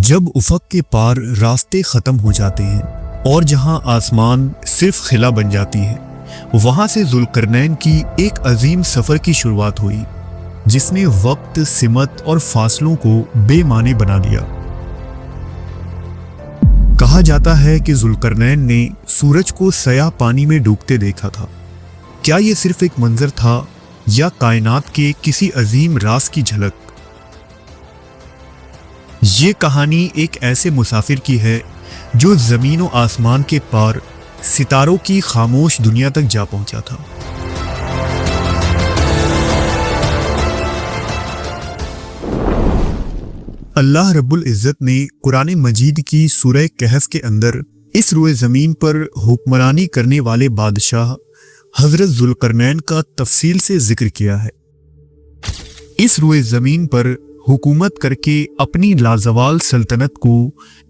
جب افق کے پار راستے ختم ہو جاتے ہیں اور جہاں آسمان صرف خلا بن جاتی ہے، وہاں سے ذوالقرنین کی ایک عظیم سفر کی شروعات ہوئی جس نے وقت، سمت اور فاصلوں کو بے معنی بنا دیا۔ کہا جاتا ہے کہ ذوالقرنین نے سورج کو سیاہ پانی میں ڈوبتے دیکھا تھا۔ کیا یہ صرف ایک منظر تھا یا کائنات کے کسی عظیم راز کی جھلک؟ یہ کہانی ایک ایسے مسافر کی ہے جو زمین و آسمان کے پار ستاروں کی خاموش دنیا تک جا پہنچا تھا۔ اللہ رب العزت نے قرآن مجید کی سورہ کہف کے اندر اس روئے زمین پر حکمرانی کرنے والے بادشاہ حضرت ذوالقرنین کا تفصیل سے ذکر کیا ہے۔ اس روئے زمین پر حکومت کر کے اپنی لازوال سلطنت کو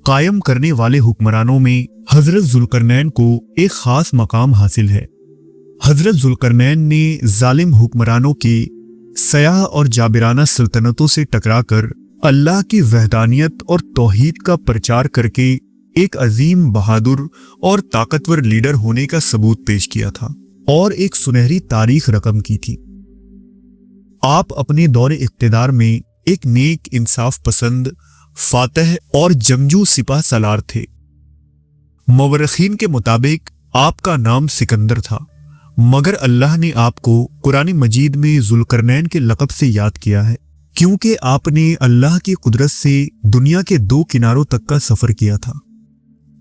قائم کرنے والے حکمرانوں میں حضرت ذوالقرنین کو ایک خاص مقام حاصل ہے۔ حضرت ذوالقرنین نے ظالم حکمرانوں کے سیاہ اور جابرانہ سلطنتوں سے ٹکرا کر اللہ کی وحدانیت اور توحید کا پرچار کر کے ایک عظیم، بہادر اور طاقتور لیڈر ہونے کا ثبوت پیش کیا تھا اور ایک سنہری تاریخ رقم کی تھی۔ آپ اپنے دور اقتدار میں ایک نیک، انصاف پسند، فاتح اور جنگجو سپاہ سالار تھے۔ مورخین کے مطابق آپ کا نام سکندر تھا، مگر اللہ نے آپ کو قرآن مجید میں ذوالقرنین کے لقب سے یاد کیا ہے کیونکہ آپ نے اللہ کی قدرت سے دنیا کے 2 کناروں تک کا سفر کیا تھا۔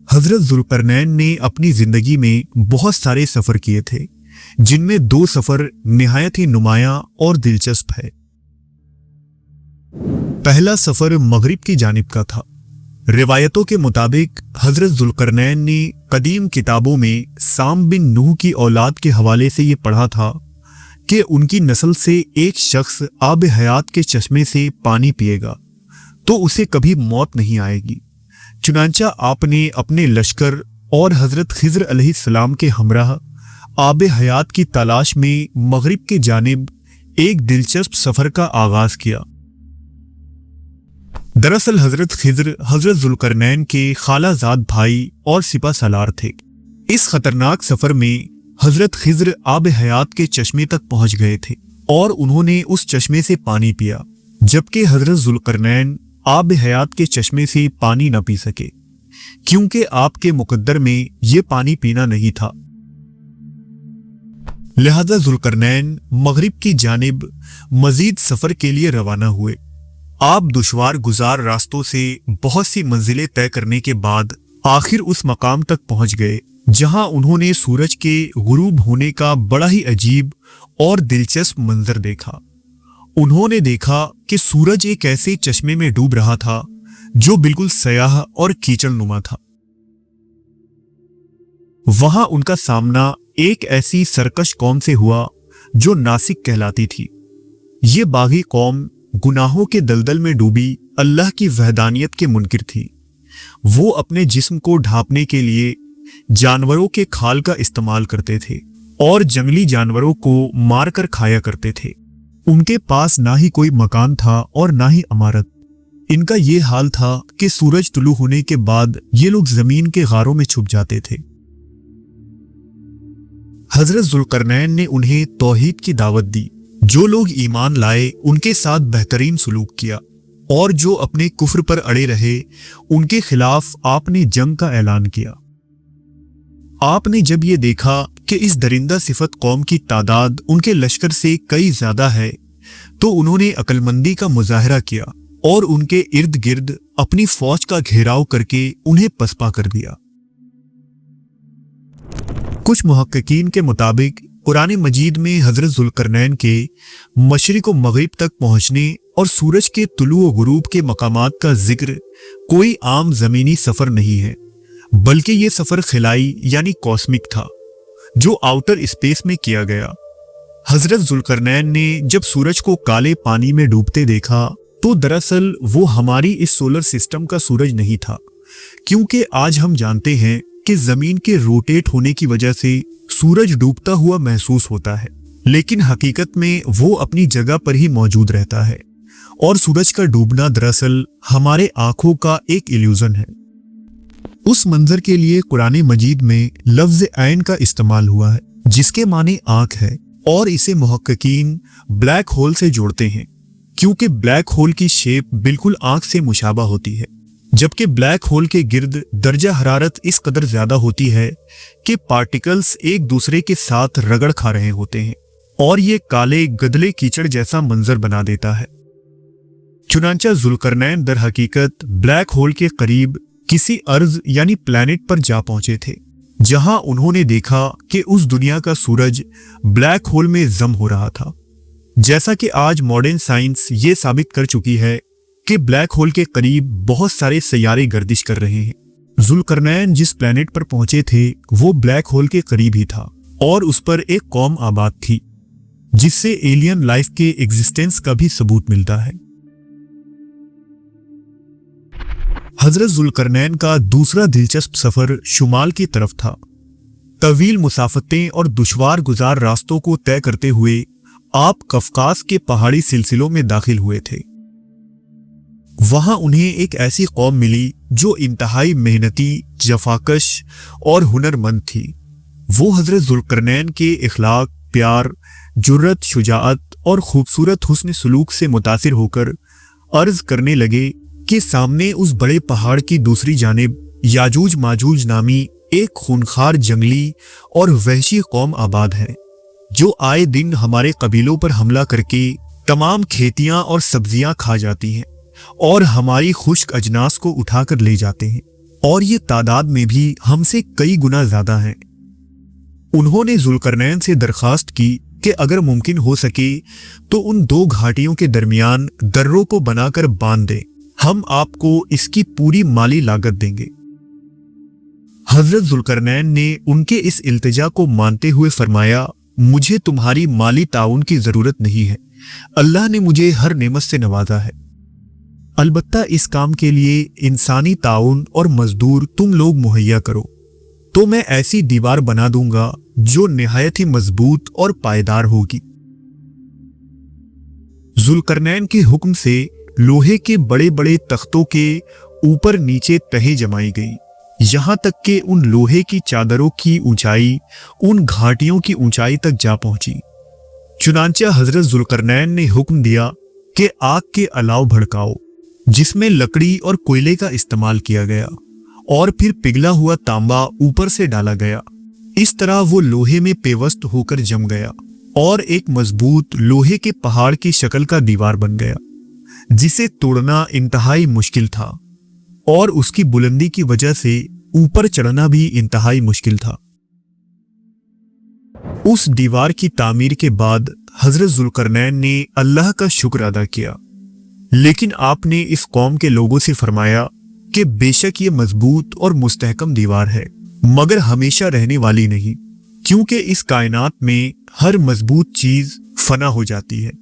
حضرت ذوالقرنین نے اپنی زندگی میں بہت سارے سفر کیے تھے، جن میں 2 سفر نہایت ہی نمایاں اور دلچسپ ہے۔ پہلا سفر مغرب کی جانب کا تھا۔ روایتوں کے مطابق حضرت ذوالقرنین نے قدیم کتابوں میں سام بن نوح کی اولاد کے حوالے سے یہ پڑھا تھا کہ ان کی نسل سے ایک شخص آب حیات کے چشمے سے پانی پیے گا تو اسے کبھی موت نہیں آئے گی۔ چنانچہ آپ نے اپنے لشکر اور حضرت خضر علیہ السلام کے ہمراہ آب حیات کی تلاش میں مغرب کی جانب ایک دلچسپ سفر کا آغاز کیا۔ دراصل حضرت خضر حضرت ذوالقرنین کے خالہ زاد بھائی اور سپہ سالار تھے۔ اس خطرناک سفر میں حضرت خضر آب حیات کے چشمے تک پہنچ گئے تھے اور انہوں نے اس چشمے سے پانی پیا، جبکہ حضرت ذوالقرنین آب حیات کے چشمے سے پانی نہ پی سکے کیونکہ آپ کے مقدر میں یہ پانی پینا نہیں تھا۔ لہذا ذوالقرنین مغرب کی جانب مزید سفر کے لیے روانہ ہوئے۔ آپ دشوار گزار راستوں سے بہت سی منزلیں طے کرنے کے بعد آخر اس مقام تک پہنچ گئے جہاں انہوں نے سورج کے غروب ہونے کا بڑا ہی عجیب اور دلچسپ منظر دیکھا۔ انہوں نے دیکھا کہ سورج ایک ایسے چشمے میں ڈوب رہا تھا جو بالکل سیاہ اور کیچڑ نما تھا۔ وہاں ان کا سامنا ایک ایسی سرکش قوم سے ہوا جو ناسک کہلاتی تھی۔ یہ باغی قوم گناہوں کے دلدل میں ڈوبی اللہ کی وحدانیت کے منکر تھی۔ وہ اپنے جسم کو ڈھانپنے کے لیے جانوروں کے کھال کا استعمال کرتے تھے اور جنگلی جانوروں کو مار کر کھایا کرتے تھے۔ ان کے پاس نہ ہی کوئی مکان تھا اور نہ ہی عمارت۔ ان کا یہ حال تھا کہ سورج طلوع ہونے کے بعد یہ لوگ زمین کے غاروں میں چھپ جاتے تھے۔ حضرت ذوالقرنین نے انہیں توحید کی دعوت دی۔ جو لوگ ایمان لائے ان کے ساتھ بہترین سلوک کیا اور جو اپنے کفر پر اڑے رہے ان کے خلاف آپ نے جنگ کا اعلان کیا۔ آپ نے جب یہ دیکھا کہ اس درندہ صفت قوم کی تعداد ان کے لشکر سے کئی زیادہ ہے تو انہوں نے عقل مندی کا مظاہرہ کیا اور ان کے ارد گرد اپنی فوج کا گھیراؤ کر کے انہیں پسپا کر دیا۔ کچھ محققین کے مطابق قرآن مجید میں حضرت ذوالقرنین کے مشرق و مغرب تک پہنچنے اور سورج کے طلوع و غروب کے مقامات کا ذکر کوئی عام زمینی سفر نہیں ہے، بلکہ یہ سفر خلائی یعنی کاسمک تھا جو آؤٹر اسپیس میں کیا گیا۔ حضرت ذوالقرنین نے جب سورج کو کالے پانی میں ڈوبتے دیکھا تو دراصل وہ ہماری اس سولر سسٹم کا سورج نہیں تھا، کیونکہ آج ہم جانتے ہیں کہ زمین کے روٹیٹ ہونے کی وجہ سے سورج ڈوبتا ہوا محسوس ہوتا ہے، لیکن حقیقت میں وہ اپنی جگہ پر ہی موجود رہتا ہے۔ और सूरज का डूबना दरअसल हमारे आंखों का एक इल्यूजन है। उस मंजर के लिए कुरान मजीद में लफ्ज ऐन का इस्तेमाल हुआ है, जिसके माने आंख है, और इसे मुहक्किकीन ब्लैक होल से जोड़ते हैं, क्योंकि ब्लैक होल की शेप बिल्कुल आंख से मुशाबा होती है। जबकि ब्लैक होल के गिर्द दर्जा हरारत इस कदर ज्यादा होती है कि पार्टिकल्स एक दूसरे के साथ रगड़ खा रहे होते हैं, और ये काले गदले कीचड़ जैसा मंजर बना देता है। चुनांचा जुल्करनैन दर हकीकत ब्लैक होल के करीब किसी अर्ज यानी प्लैनेट पर जा पहुंचे थे, जहां उन्होंने देखा कि उस दुनिया का सूरज ब्लैक होल में जम हो रहा था। जैसा कि आज मॉडर्न साइंस ये साबित कर चुकी है कि ब्लैक होल के करीब बहुत सारे सैयारे गर्दिश कर रहे हैं। जुल्करनैन जिस प्लैनेट पर पहुंचे थे वो ब्लैक होल के करीब ही था, और उस पर एक कौम आबाद थी, जिससे एलियन लाइफ के एग्जिस्टेंस का भी सबूत मिलता है। हजरत जुल्करनैन का दूसरा दिलचस्प सफर शुमाल की तरफ था। तवील मुसाफतें और दुश्वार गुजार रास्तों को तय करते हुए आप कफकास के पहाड़ी सिलसिलों में दाखिल हुए थे। वहां उन्हें एक ऐसी कौम मिली जो इंतहाई मेहनती, जफाकश और हुनरमंद थी। वो हजरत जुल्करनैन के इखलाक, प्यार, जुर्रत, शुजाअत और खूबसूरत हुस्न सलूक से मुतासिर होकर अर्ज करने लगे कि सामने उस बड़े पहाड़ की दूसरी जानिब याजूज माजूज नामी एक खूनखार जंगली और वहशी कौम आबाद है, जो आए दिन हमारे कबीलों पर हमला करके तमाम खेतियां और सब्जियां खा जाती हैं और हमारी खुश्क अजनास को उठाकर ले जाते हैं, और ये तादाद में भी हमसे कई गुना ज्यादा हैं। उन्होंने जुल्करनैन से दरखास्त की कि अगर मुमकिन हो सके तो उन दो घाटियों के दरमियान दर्रों को बनाकर बांध दें, हम आपको इसकी पूरी माली लागत देंगे। हजरत जुल्करनैन ने उनके इस इल्तिजा को मानते हुए फरमाया, मुझे तुम्हारी माली ताउन की जरूरत नहीं है, अल्लाह ने मुझे हर नेमत से नवाजा है। अलबत्ता इस काम के लिए इंसानी ताउन और मजदूर तुम लोग मुहैया करो, तो मैं ऐसी दीवार बना दूंगा जो निहायत ही मजबूत और पायदार होगी। जुल्करनैन के हुक्म से लोहे के बड़े बड़े तख्तों के ऊपर नीचे तहें जमाई गई, यहां तक कि उन लोहे की चादरों की ऊंचाई उन घाटियों की ऊंचाई तक जा पहुंची। चुनांचा हजरत जुल्करनैन ने हुक्म दिया कि आग के अलाव भड़काओ, जिसमें लकड़ी और कोयले का इस्तेमाल किया गया, और फिर पिघला हुआ तांबा ऊपर से डाला गया। इस तरह वो लोहे में पेवस्त होकर जम गया और एक मजबूत लोहे के पहाड़ की शक्ल का दीवार बन गया, जिसे तोड़ना इंतहाई मुश्किल था, और उसकी बुलंदी की वजह से ऊपर चढ़ना भी इंतहाई मुश्किल था। उस दीवार की तामीर के बाद हजरत जुल्करनैन ने अल्लाह का शुक्र अदा किया, लेकिन आपने इस कौम के लोगों से फरमाया कि बेशक ये मजबूत और मुस्तहकम दीवार है, मगर हमेशा रहने वाली नहीं, क्योंकि इस कायनात में हर मजबूत चीज फना हो जाती है।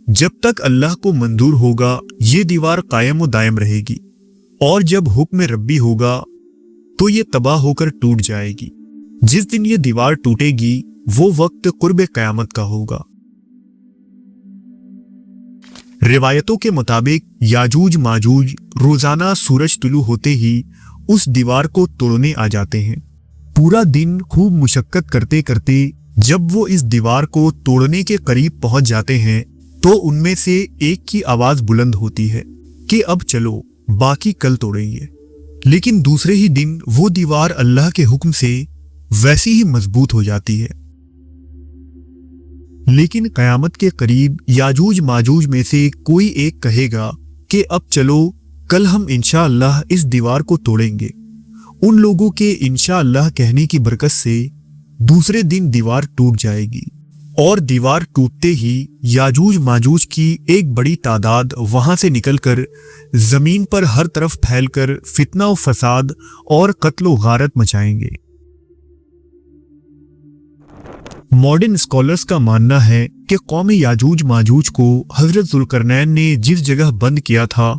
जब तक अल्लाह को मंजूर होगा ये दीवार कायम व दायम रहेगी, और जब हुक्म रब्बी होगा तो ये तबाह होकर टूट जाएगी। जिस दिन ये दीवार टूटेगी वो वक्त कुर्ब कयामत का होगा। रिवायतों के मुताबिक याजूज माजूज रोजाना सूरज तुलू होते ही उस दीवार को तोड़ने आ जाते हैं। पूरा दिन खूब मुशक्कत करते करते जब वो इस दीवार को तोड़ने के करीब पहुंच जाते हैं तो उनमें से एक की आवाज बुलंद होती है कि अब चलो, बाकी कल तोड़ेंगे। लेकिन दूसरे ही दिन वो दीवार अल्लाह के हुक्म से वैसी ही मजबूत हो जाती है। लेकिन कयामत के करीब याजूज माजूज में से कोई एक कहेगा कि अब चलो, कल हम इंशाअल्लाह इस दीवार को तोड़ेंगे। उन लोगों के इंशाअल्लाह कहने की बरकत से दूसरे दिन दीवार टूट जाएगी, और दीवार टूटते ही याजूज माजूज की एक बड़ी तादाद वहां से निकलकर जमीन पर हर तरफ फैलकर फितना व फसाद और कत्ल व गारत मचाएंगे। मॉडर्न स्कॉलर्स का मानना है कि कौम याजूज माजूज को हजरत जुल्करनैन ने जिस जगह बंद किया था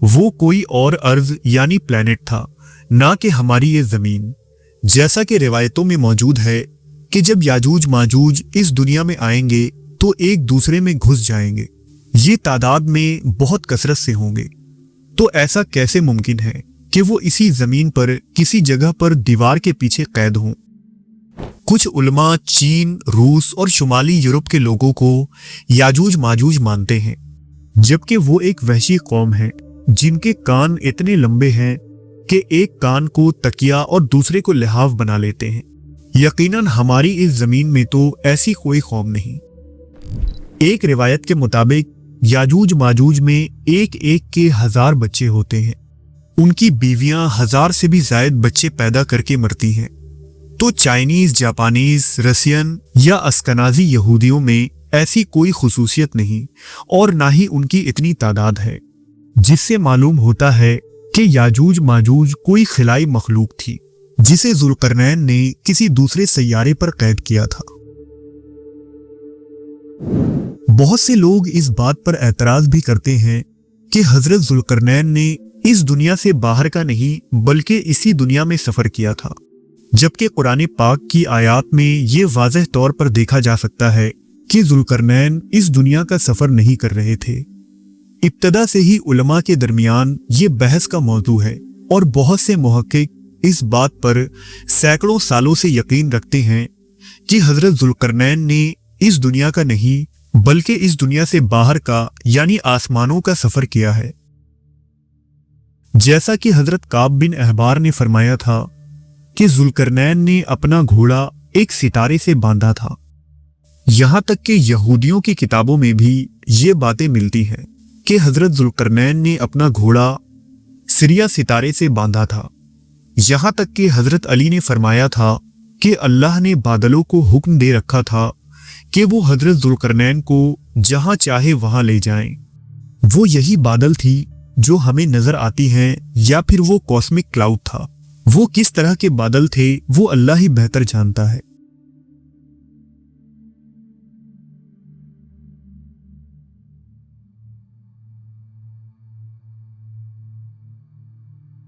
वो कोई और अर्ज यानी प्लेनेट था, ना कि हमारी ये जमीन। जैसा कि रिवायतों में मौजूद है कि जब याजूज माजूज इस दुनिया में आएंगे तो एक दूसरे में घुस जाएंगे, ये तादाद में बहुत कसरत से होंगे। तो ऐसा कैसे मुमकिन है कि वो इसी जमीन पर किसी जगह पर दीवार के पीछे कैद हों? कुछ उलमा चीन, रूस और शुमाली यूरोप के लोगों को याजूज माजूज मानते हैं, जबकि वो एक वहशी कौम है जिनके कान इतने लंबे हैं कि एक कान को तकिया और दूसरे को लिहाफ बना लेते हैं। यकीनन हमारी इस जमीन में तो ऐसी कोई कौम नहीं। एक रिवायत के मुताबिक याजूज माजूज में एक एक के 1000 बच्चे होते हैं। उनकी बीवियां 1000 से भी ज्यादा बच्चे पैदा करके मरती हैं। तो चाइनीज, जापानीज, रसियन या अस्कनाजी यहूदियों में ऐसी कोई खुसूसियत नहीं और ना ही उनकी इतनी तादाद है, जिससे मालूम होता है कि याजूज माजूज कोई खिलाई मखलूक थी जिसे जुल्करनैन ने किसी दूसरे सैयारे पर कैद किया था। बहुत से लोग इस बात पर एतराज भी करते हैं कि हजरत जुल्करनैन ने इस दुनिया से बाहर का नहीं बल्कि इसी दुनिया में सफर किया था, जबकि कुरान पाक की आयत में ये वाज़ेह तौर पर देखा जा सकता है कि जुल्करनैन इस दुनिया का सफर नहीं कर रहे थे। इब्तदा से ही उलमा के दरमियान ये बहस का मौजू है और बहुत से मुहक्किक इस बात पर सैकड़ों सालों से यकीन रखते हैं कि हजरत जुल्करनैन ने इस दुनिया का नहीं बल्कि इस दुनिया से बाहर का यानी आसमानों का सफर किया है। जैसा कि हजरत काब बिन अहबार ने फरमाया था कि जुल्करनैन ने अपना घोड़ा एक सितारे से बांधा था। यहां तक कि यहूदियों की किताबों में भी ये बातें मिलती हैं कि हजरत जुल्करनैन ने अपना घोड़ा सिरिया सितारे से बांधा था। यहां तक कि हजरत अली ने फरमाया था कि अल्लाह ने बादलों को हुक्म दे रखा था कि वो हजरत जुल्करनैन को जहां चाहे वहां ले जाएं। वो यही बादल थी जो हमें नजर आती हैं या फिर वो कॉस्मिक क्लाउड था। वो किस तरह के बादल थे वो अल्लाह ही बेहतर जानता है।